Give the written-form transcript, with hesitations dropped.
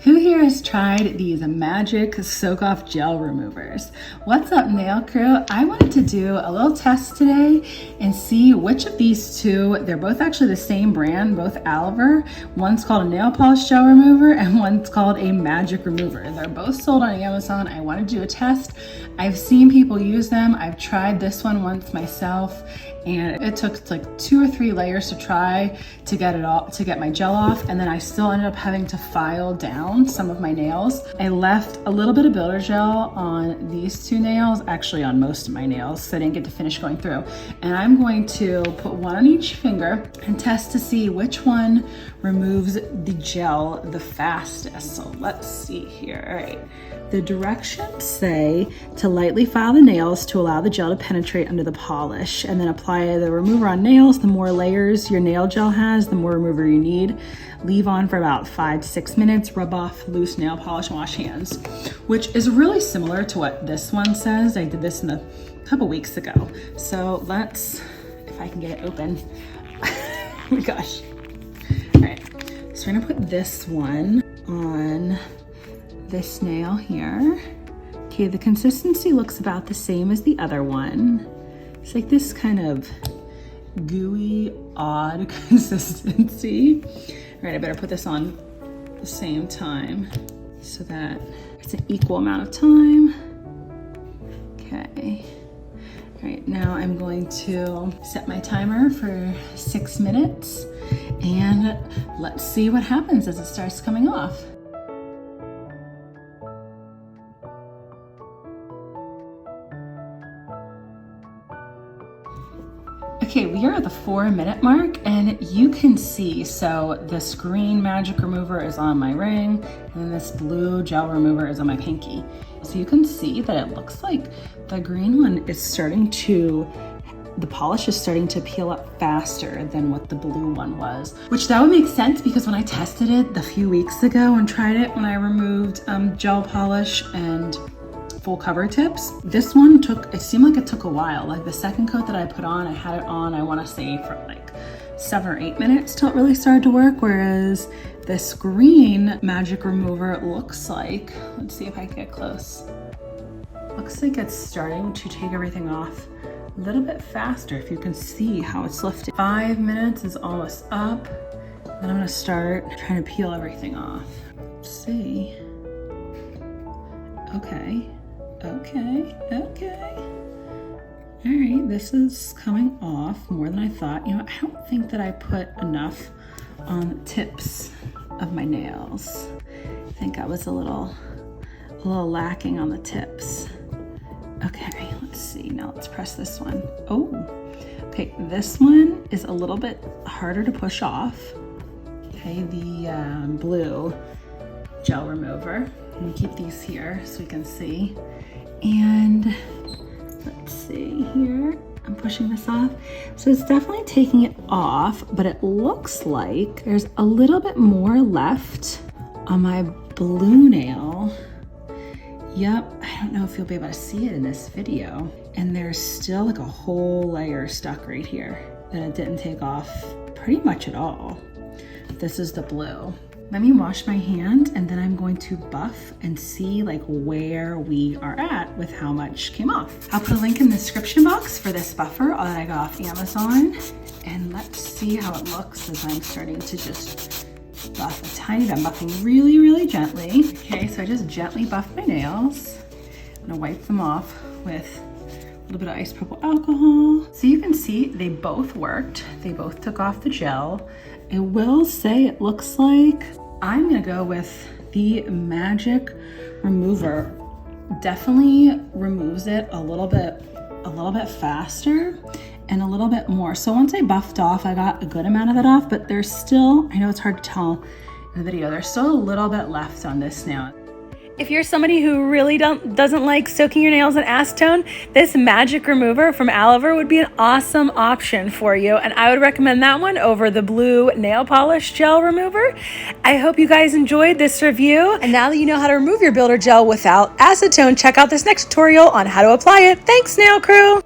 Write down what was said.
Who here has tried these magic soak off gel removers? What's up, nail crew? I wanted to do a little test today and see which of these two, they're both actually the same brand, both Oliver. One's called a nail polish gel remover and one's called a magic remover. They're both sold on Amazon. I wanted to do a test. I've seen people use them. I've tried this one once myself, and it took like 2 or 3 layers to try to get it all, to get my gel off, and then I still ended up having to file down some of my nails. I left a little bit of builder gel on these 2 nails, actually on most of my nails, so I didn't get to finish going through. And I'm going to put one on each finger and test to see which one removes the gel the fastest. So let's see here. All right. The directions say to lightly file the nails to allow the gel to penetrate under the polish, and then apply the remover on nails. The more layers your nail gel has, the more remover you need. Leave on for about 5 to 6 minutes, rub off loose nail polish, and wash hands, which is really similar to what this one says. I did this a couple weeks ago. So let's, if I can get it open. Oh my gosh. All right, so we're gonna put this one on this nail here. Okay, the consistency looks about the same as the other one. It's like this kind of gooey, odd consistency. All right, I better put this on at the same time so that it's an equal amount of time. Okay. All right, now I'm going to set my timer for 6 minutes and let's see what happens as it starts coming off. Okay, we are at the 4-minute mark and you can see, so this green magic remover is on my ring and then this blue gel remover is on my pinky. So you can see that it looks like the green one is starting to, the polish is starting to peel up faster than what the blue one was, which that would make sense because when I tested it a few weeks ago and tried it when I removed gel polish and full cover tips, this one took, it seemed like it took a while. Like the second coat that I put on, I had it on, I want to say for like 7 or 8 minutes till it really started to work, whereas this green magic remover looks like, let's see if I can get close, looks like it's starting to take everything off a little bit faster. If you can see how it's lifting. 5 minutes is almost up. Then I'm gonna start trying to peel everything off. Let's see. Okay. All right, this is coming off more than I thought. You know, I don't think that I put enough on the tips of my nails. I think I was a little lacking on the tips. Okay, let's see. Now let's press this one. Oh, okay, this one is a little bit harder to push off. Okay, the blue gel remover. And keep these here so we can see. And let's see here, I'm pushing this off. So it's definitely taking it off, but it looks like there's a little bit more left on my blue nail. Yep, I don't know if you'll be able to see it in this video. And there's still like a whole layer stuck right here that it didn't take off pretty much at all. This is the blue. Let me wash my hand and then I'm going to buff and see like where we are at with how much came off. I'll put a link in the description box for this buffer that I got off Amazon. And let's see how it looks as I'm starting to just buff a tiny bit. I'm buffing really, really gently. Okay, so I just gently buff my nails. I'm gonna wipe them off with a little bit of isopropyl alcohol. So you can see they both worked. They both took off the gel. I will say it looks like I'm gonna go with the magic remover. Definitely removes it a little bit faster and a little bit more. So once I buffed off, I got a good amount of it off, but there's still, I know it's hard to tell in the video, there's still a little bit left on this nail. If you're somebody who really doesn't like soaking your nails in acetone, this magic remover from Oliver would be an awesome option for you. And I would recommend that one over the blue nail polish gel remover. I hope you guys enjoyed this review. And now that you know how to remove your builder gel without acetone, check out this next tutorial on how to apply it. Thanks, nail crew.